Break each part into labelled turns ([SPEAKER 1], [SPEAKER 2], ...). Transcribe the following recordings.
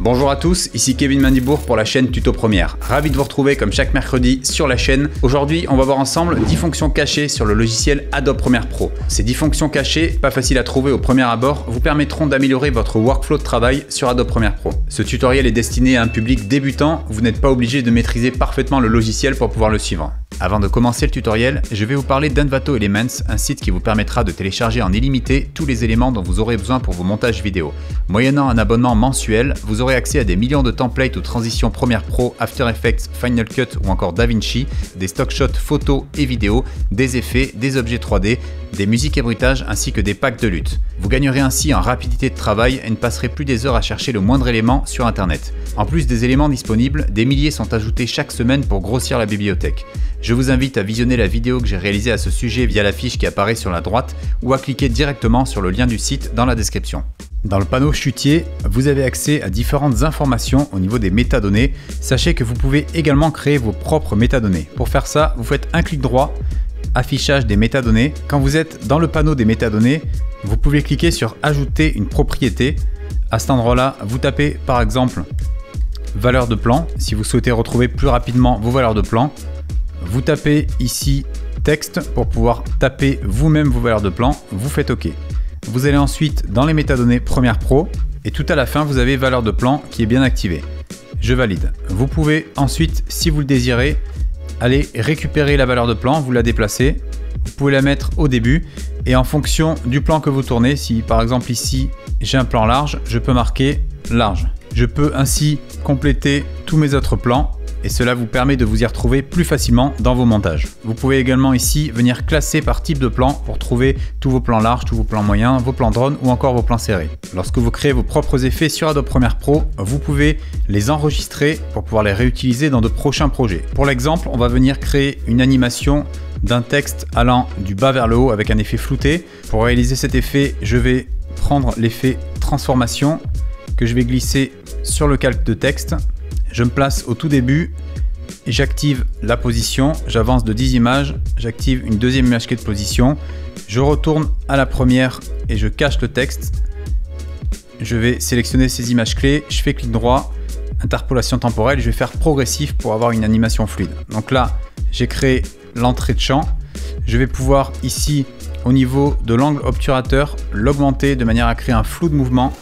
[SPEAKER 1] Bonjour à tous, ici Kevin Mandibourg pour la chaîne Tuto Première. Ravi de vous retrouver comme chaque mercredi sur la chaîne. Aujourd'hui, on va voir ensemble 10 fonctions cachées sur le logiciel Adobe Premiere Pro. Ces 10 fonctions cachées, pas faciles à trouver au premier abord, vous permettront d'améliorer votre workflow de travail sur Adobe Premiere Pro. Ce tutoriel est destiné à un public débutant, vous n'êtes pas obligé de maîtriser parfaitement le logiciel pour pouvoir le suivre. Avant de commencer le tutoriel, je vais vous parler d'Envato Elements, un site qui vous permettra de télécharger en illimité tous les éléments dont vous aurez besoin pour vos montages vidéo. Moyennant un abonnement mensuel, vous aurez accès à des millions de templates ou transitions Premiere Pro, After Effects, Final Cut ou encore DaVinci, des stock shots photos et vidéos, des effets, des objets 3D, des musiques et bruitages ainsi que des packs de lutte. Vous gagnerez ainsi en rapidité de travail et ne passerez plus des heures à chercher le moindre élément sur internet. En plus des éléments disponibles, des milliers sont ajoutés chaque semaine pour grossir la bibliothèque. Je vous invite à visionner la vidéo que j'ai réalisée à ce sujet via la fiche qui apparaît sur la droite ou à cliquer directement sur le lien du site dans la description. Dans le panneau chutier, vous avez accès à différentes informations au niveau des métadonnées. Sachez que vous pouvez également créer vos propres métadonnées. Pour faire ça, vous faites un clic droit, affichage des métadonnées. Quand vous êtes dans le panneau des métadonnées, vous pouvez cliquer sur ajouter une propriété. À cet endroit-là, vous tapez par exemple valeur de plan si vous souhaitez retrouver plus rapidement vos valeurs de plan. Vous tapez ici texte pour pouvoir taper vous-même vos valeurs de plan, vous faites OK. Vous allez ensuite dans les métadonnées Premiere Pro et tout à la fin vous avez valeur de plan qui est bien activée. Je valide. Vous pouvez ensuite, si vous le désirez, aller récupérer la valeur de plan, vous la déplacez. Vous pouvez la mettre au début et en fonction du plan que vous tournez, si par exemple ici j'ai un plan large, je peux marquer large. Je peux ainsi compléter tous mes autres plans et cela vous permet de vous y retrouver plus facilement dans vos montages. Vous pouvez également ici venir classer par type de plan pour trouver tous vos plans larges, tous vos plans moyens, vos plans drone ou encore vos plans serrés. Lorsque vous créez vos propres effets sur Adobe Premiere Pro, vous pouvez les enregistrer pour pouvoir les réutiliser dans de prochains projets. Pour l'exemple, on va venir créer une animation d'un texte allant du bas vers le haut avec un effet flouté. Pour réaliser cet effet, je vais prendre l'effet transformation que je vais glisser sur le calque de texte. Je me place au tout début et j'active la position, j'avance de 10 images, j'active une deuxième image clé de position, je retourne à la première et je cache le texte. Je vais sélectionner ces images clés, je fais clic droit, interpolation temporelle, je vais faire progressif pour avoir une animation fluide. Donc là, j'ai créé l'entrée de champ, je vais pouvoir ici, au niveau de l'angle obturateur, l'augmenter de manière à créer un flou de mouvement.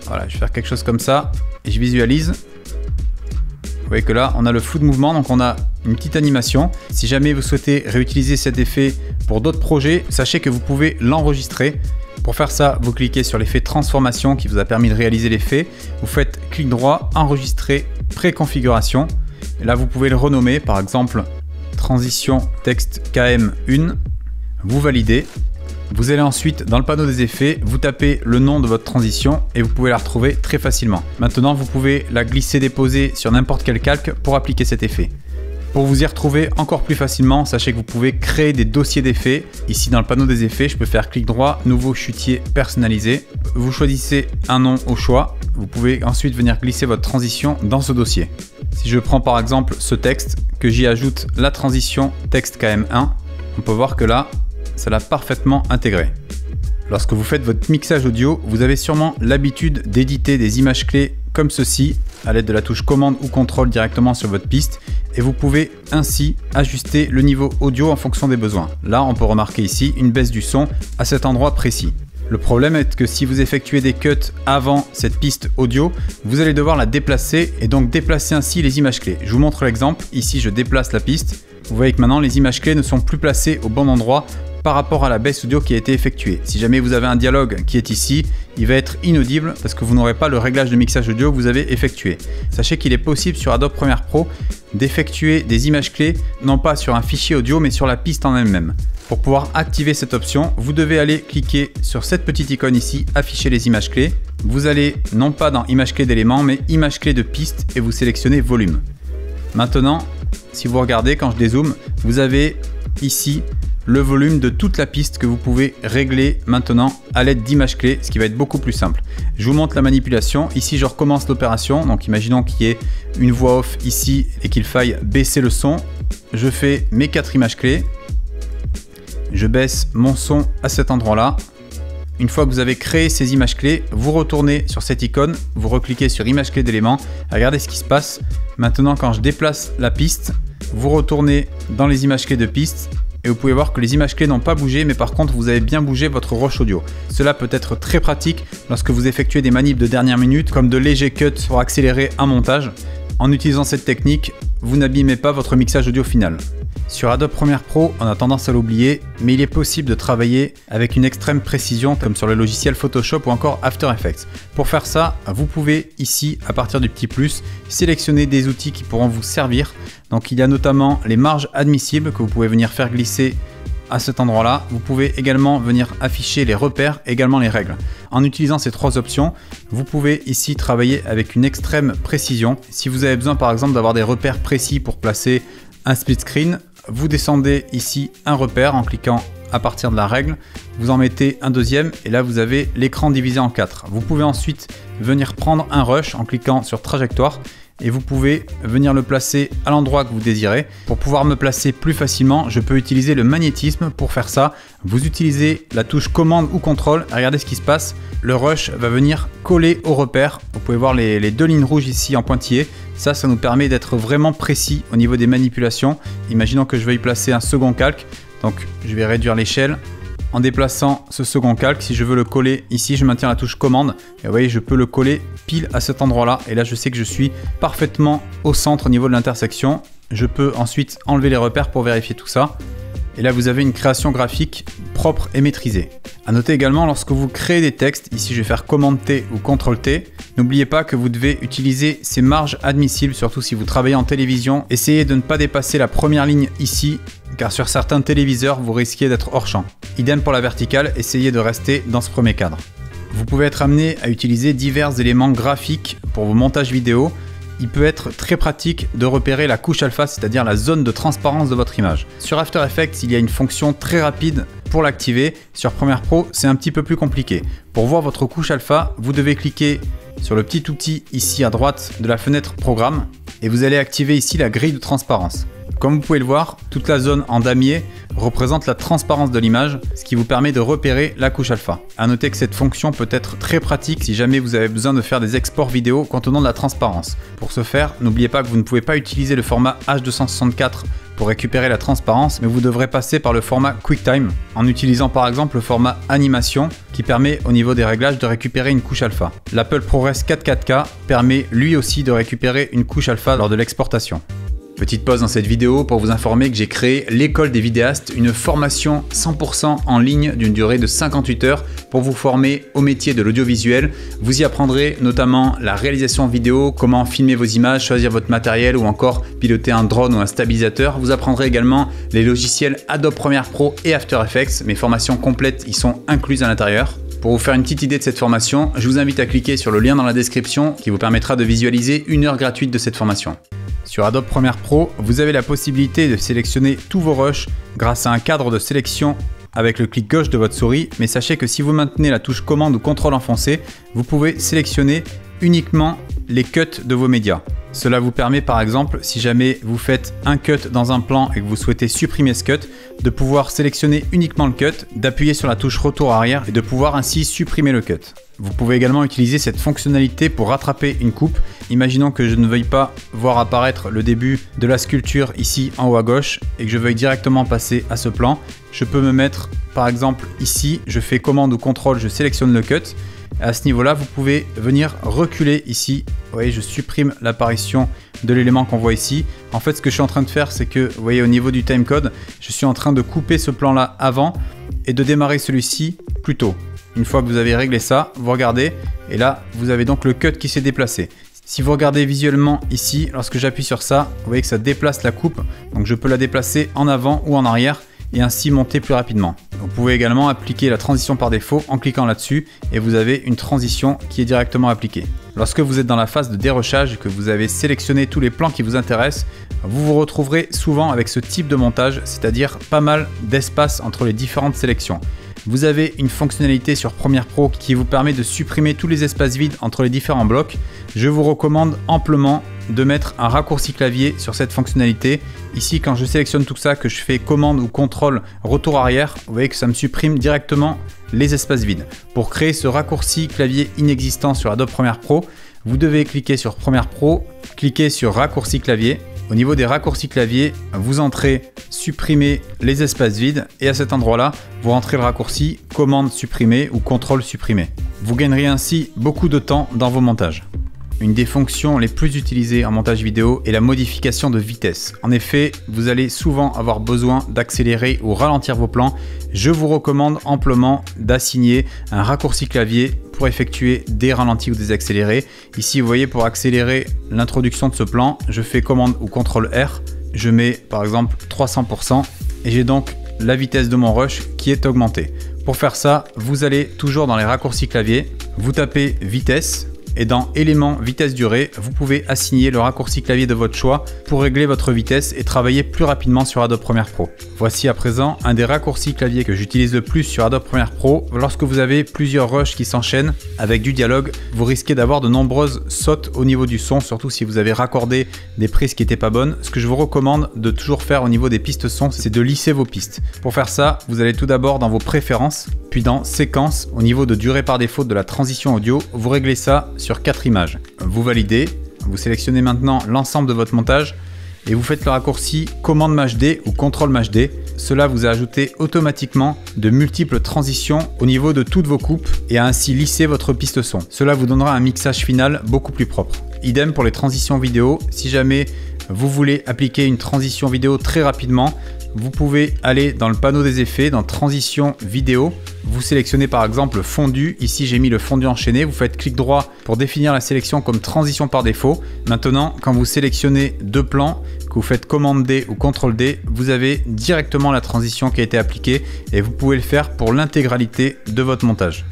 [SPEAKER 1] Voilà, je vais faire quelque chose comme ça et je visualise. Vous voyez que là, on a le flou de mouvement, donc on a une petite animation. Si jamais vous souhaitez réutiliser cet effet pour d'autres projets, sachez que vous pouvez l'enregistrer. Pour faire ça, vous cliquez sur l'effet transformation qui vous a permis de réaliser l'effet. Vous faites clic droit, enregistrer, préconfiguration. Et là, vous pouvez le renommer, par exemple, transition texte KM1. Vous validez. Vous allez ensuite dans le panneau des effets, vous tapez le nom de votre transition et vous pouvez la retrouver très facilement. Maintenant, vous pouvez la glisser-déposer sur n'importe quel calque pour appliquer cet effet. Pour vous y retrouver encore plus facilement, sachez que vous pouvez créer des dossiers d'effets. Ici dans le panneau des effets, je peux faire clic droit, nouveau chutier personnalisé. Vous choisissez un nom au choix. Vous pouvez ensuite venir glisser votre transition dans ce dossier. Si je prends par exemple ce texte, que j'y ajoute la transition texte KM1, on peut voir que là, ça l'a parfaitement intégré. Lorsque vous faites votre mixage audio, vous avez sûrement l'habitude d'éditer des images clés comme ceci à l'aide de la touche commande ou contrôle directement sur votre piste et vous pouvez ainsi ajuster le niveau audio en fonction des besoins. Là, on peut remarquer ici une baisse du son à cet endroit précis. Le problème est que si vous effectuez des cuts avant cette piste audio, vous allez devoir la déplacer et donc déplacer ainsi les images clés. Je vous montre l'exemple. Ici, je déplace la piste. Vous voyez que maintenant, les images clés ne sont plus placées au bon endroit par rapport à la baisse audio qui a été effectuée. Si jamais vous avez un dialogue qui est ici, il va être inaudible parce que vous n'aurez pas le réglage de mixage audio que vous avez effectué. Sachez qu'il est possible sur Adobe Premiere Pro d'effectuer des images clés, non pas sur un fichier audio, mais sur la piste en elle-même. Pour pouvoir activer cette option, vous devez aller cliquer sur cette petite icône ici, afficher les images clés. Vous allez non pas dans images clés d'éléments, mais images clés de piste et vous sélectionnez volume. Maintenant, si vous regardez, quand je dézoome, vous avez ici le volume de toute la piste que vous pouvez régler maintenant à l'aide d'images clés, ce qui va être beaucoup plus simple. Je vous montre la manipulation. Ici, je recommence l'opération. Donc, imaginons qu'il y ait une voix off ici et qu'il faille baisser le son. Je fais mes 4 images clés. Je baisse mon son à cet endroit-là. Une fois que vous avez créé ces images clés, vous retournez sur cette icône, vous recliquez sur image clé d'éléments, regardez ce qui se passe. Maintenant, quand je déplace la piste, vous retournez dans les images clés de piste et vous pouvez voir que les images clés n'ont pas bougé, mais par contre vous avez bien bougé votre rush audio. Cela peut être très pratique lorsque vous effectuez des manips de dernière minute comme de légers cuts pour accélérer un montage. En utilisant cette technique, vous n'abîmez pas votre mixage audio final. Sur Adobe Premiere Pro, on a tendance à l'oublier, mais il est possible de travailler avec une extrême précision comme sur le logiciel Photoshop ou encore After Effects. Pour faire ça, vous pouvez ici, à partir du petit plus, sélectionner des outils qui pourront vous servir. Donc il y a notamment les marges admissibles que vous pouvez venir faire glisser à cet endroit-là. Vous pouvez également venir afficher les repères, également les règles. En utilisant ces trois options, vous pouvez ici travailler avec une extrême précision. Si vous avez besoin par exemple d'avoir des repères précis pour placer un split screen, vous descendez ici un repère en cliquant à partir de la règle, vous en mettez un deuxième et là vous avez l'écran divisé en 4. Vous pouvez ensuite venir prendre un rush en cliquant sur trajectoire et vous pouvez venir le placer à l'endroit que vous désirez. Pour pouvoir me placer plus facilement, je peux utiliser le magnétisme. Pour faire ça, vous utilisez la touche commande ou contrôle. Regardez ce qui se passe. Le rush va venir coller au repère. Vous pouvez voir les deux lignes rouges ici en pointillé. Ça nous permet d'être vraiment précis au niveau des manipulations. Imaginons que je veuille placer un second calque. Donc je vais réduire l'échelle. En déplaçant ce second calque, si je veux le coller ici, je maintiens la touche commande et vous voyez, je peux le coller pile à cet endroit-là et là je sais que je suis parfaitement au centre au niveau de l'intersection. Je peux ensuite enlever les repères pour vérifier tout ça et là vous avez une création graphique propre et maîtrisée. A noter également, lorsque vous créez des textes, ici je vais faire commande T ou CTRL T, n'oubliez pas que vous devez utiliser ces marges admissibles, surtout si vous travaillez en télévision. Essayez de ne pas dépasser la première ligne ici, car sur certains téléviseurs, vous risquez d'être hors champ. Idem pour la verticale, essayez de rester dans ce premier cadre. Vous pouvez être amené à utiliser divers éléments graphiques pour vos montages vidéo. Il peut être très pratique de repérer la couche alpha, c'est-à-dire la zone de transparence de votre image. Sur After Effects, il y a une fonction très rapide pour l'activer. Sur Premiere Pro, c'est un petit peu plus compliqué. Pour voir votre couche alpha, vous devez cliquer sur le petit outil ici à droite de la fenêtre Programme et vous allez activer ici la grille de transparence. Comme vous pouvez le voir, toute la zone en damier représente la transparence de l'image, ce qui vous permet de repérer la couche alpha. A noter que cette fonction peut être très pratique si jamais vous avez besoin de faire des exports vidéo contenant de la transparence. Pour ce faire, n'oubliez pas que vous ne pouvez pas utiliser le format H264 pour récupérer la transparence, mais vous devrez passer par le format QuickTime en utilisant par exemple le format animation qui permet au niveau des réglages de récupérer une couche alpha. L'Apple ProRes 4K permet lui aussi de récupérer une couche alpha lors de l'exportation. Petite pause dans cette vidéo pour vous informer que j'ai créé l'école des vidéastes, une formation 100% en ligne d'une durée de 58 heures pour vous former au métier de l'audiovisuel. Vous y apprendrez notamment la réalisation vidéo, comment filmer vos images, choisir votre matériel ou encore piloter un drone ou un stabilisateur. Vous apprendrez également les logiciels Adobe Premiere Pro et After Effects. Mes formations complètes y sont incluses à l'intérieur. Pour vous faire une petite idée de cette formation, je vous invite à cliquer sur le lien dans la description qui vous permettra de visualiser une heure gratuite de cette formation. Sur Adobe Premiere Pro, vous avez la possibilité de sélectionner tous vos rushs grâce à un cadre de sélection avec le clic gauche de votre souris, mais sachez que si vous maintenez la touche commande ou contrôle enfoncé, vous pouvez sélectionner uniquement les cuts de vos médias. Cela vous permet par exemple, si jamais vous faites un cut dans un plan et que vous souhaitez supprimer ce cut, de pouvoir sélectionner uniquement le cut, d'appuyer sur la touche retour arrière et de pouvoir ainsi supprimer le cut. Vous pouvez également utiliser cette fonctionnalité pour rattraper une coupe. Imaginons que je ne veuille pas voir apparaître le début de la sculpture ici en haut à gauche et que je veuille directement passer à ce plan. Je peux me mettre par exemple ici, je fais commande ou contrôle, je sélectionne le cut. À ce niveau-là, vous pouvez venir reculer ici. Vous voyez, je supprime l'apparition de l'élément qu'on voit ici. En fait, ce que je suis en train de faire, c'est que, vous voyez, au niveau du timecode, je suis en train de couper ce plan-là avant et de démarrer celui-ci plus tôt. Une fois que vous avez réglé ça, vous regardez et là, vous avez donc le cut qui s'est déplacé. Si vous regardez visuellement ici, lorsque j'appuie sur ça, vous voyez que ça déplace la coupe. Donc, je peux la déplacer en avant ou en arrière et ainsi monter plus rapidement. Vous pouvez également appliquer la transition par défaut en cliquant là-dessus et vous avez une transition qui est directement appliquée. Lorsque vous êtes dans la phase de dérochage et que vous avez sélectionné tous les plans qui vous intéressent, vous vous retrouverez souvent avec ce type de montage, c'est-à-dire pas mal d'espace entre les différentes sélections. Vous avez une fonctionnalité sur Premiere Pro qui vous permet de supprimer tous les espaces vides entre les différents blocs. Je vous recommande amplement de mettre un raccourci clavier sur cette fonctionnalité. Ici, quand je sélectionne tout ça, que je fais commande ou contrôle retour arrière, vous voyez que ça me supprime directement les espaces vides. Pour créer ce raccourci clavier inexistant sur Adobe Premiere Pro, vous devez cliquer sur Premiere Pro, cliquer sur raccourci clavier. Au niveau des raccourcis clavier, vous entrez supprimer les espaces vides et à cet endroit-là, vous rentrez le raccourci commande supprimer ou contrôle supprimer. Vous gagnerez ainsi beaucoup de temps dans vos montages. Une des fonctions les plus utilisées en montage vidéo est la modification de vitesse. En effet, vous allez souvent avoir besoin d'accélérer ou ralentir vos plans. Je vous recommande amplement d'assigner un raccourci clavier pour effectuer des ralentis ou des accélérés. Ici, vous voyez, pour accélérer l'introduction de ce plan, je fais commande ou contrôle R. Je mets par exemple 300% et j'ai donc la vitesse de mon rush qui est augmentée. Pour faire ça, vous allez toujours dans les raccourcis clavier, vous tapez vitesse. Et dans éléments vitesse durée, vous pouvez assigner le raccourci clavier de votre choix pour régler votre vitesse et travailler plus rapidement sur Adobe Premiere Pro. Voici à présent un des raccourcis clavier que j'utilise le plus sur Adobe Premiere Pro. Lorsque vous avez plusieurs rushs qui s'enchaînent avec du dialogue, vous risquez d'avoir de nombreuses sautes au niveau du son, surtout si vous avez raccordé des prises qui n'étaient pas bonnes. Ce que je vous recommande de toujours faire au niveau des pistes son, c'est de lisser vos pistes. Pour faire ça, vous allez tout d'abord dans vos préférences, puis dans séquence, au niveau de durée par défaut de la transition audio, vous réglez ça sur 4 images. Vous validez, vous sélectionnez maintenant l'ensemble de votre montage et vous faites le raccourci commande MHD ou contrôle MHD. Cela vous a ajouté automatiquement de multiples transitions au niveau de toutes vos coupes et a ainsi lissé votre piste son. Cela vous donnera un mixage final beaucoup plus propre. Idem pour les transitions vidéo. Si jamais vous voulez appliquer une transition vidéo très rapidement, vous pouvez aller dans le panneau des effets, dans transition vidéo. Vous sélectionnez par exemple fondu. Ici, j'ai mis le fondu enchaîné. Vous faites clic droit pour définir la sélection comme transition par défaut. Maintenant, quand vous sélectionnez deux plans, que vous faites commande D ou contrôle D, vous avez directement la transition qui a été appliquée et vous pouvez le faire pour l'intégralité de votre montage.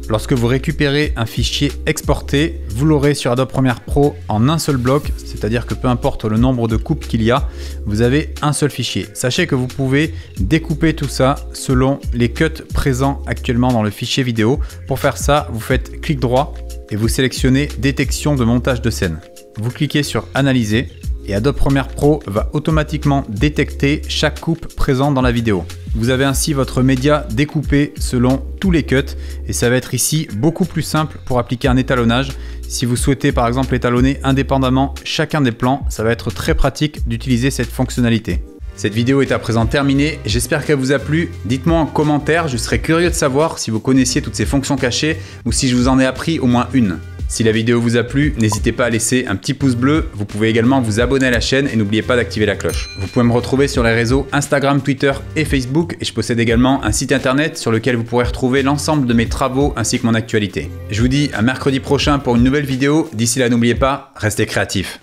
[SPEAKER 1] Lorsque vous récupérez un fichier exporté, vous l'aurez sur Adobe Premiere Pro en un seul bloc, c'est-à-dire que peu importe le nombre de coupes qu'il y a, vous avez un seul fichier. Sachez que vous pouvez découper tout ça selon les cuts présents actuellement dans le fichier vidéo. Pour faire ça, vous faites clic droit et vous sélectionnez détection de montage de scène. Vous cliquez sur analyser et Adobe Premiere Pro va automatiquement détecter chaque coupe présente dans la vidéo. Vous avez ainsi votre média découpé selon tous les cuts et ça va être ici beaucoup plus simple pour appliquer un étalonnage. Si vous souhaitez par exemple étalonner indépendamment chacun des plans, ça va être très pratique d'utiliser cette fonctionnalité. Cette vidéo est à présent terminée, j'espère qu'elle vous a plu. Dites-moi en commentaire, je serais curieux de savoir si vous connaissiez toutes ces fonctions cachées ou si je vous en ai appris au moins une. Si la vidéo vous a plu, n'hésitez pas à laisser un petit pouce bleu. Vous pouvez également vous abonner à la chaîne et n'oubliez pas d'activer la cloche. Vous pouvez me retrouver sur les réseaux Instagram, Twitter et Facebook et je possède également un site internet sur lequel vous pourrez retrouver l'ensemble de mes travaux ainsi que mon actualité. Je vous dis à mercredi prochain pour une nouvelle vidéo. D'ici là, n'oubliez pas, restez créatifs.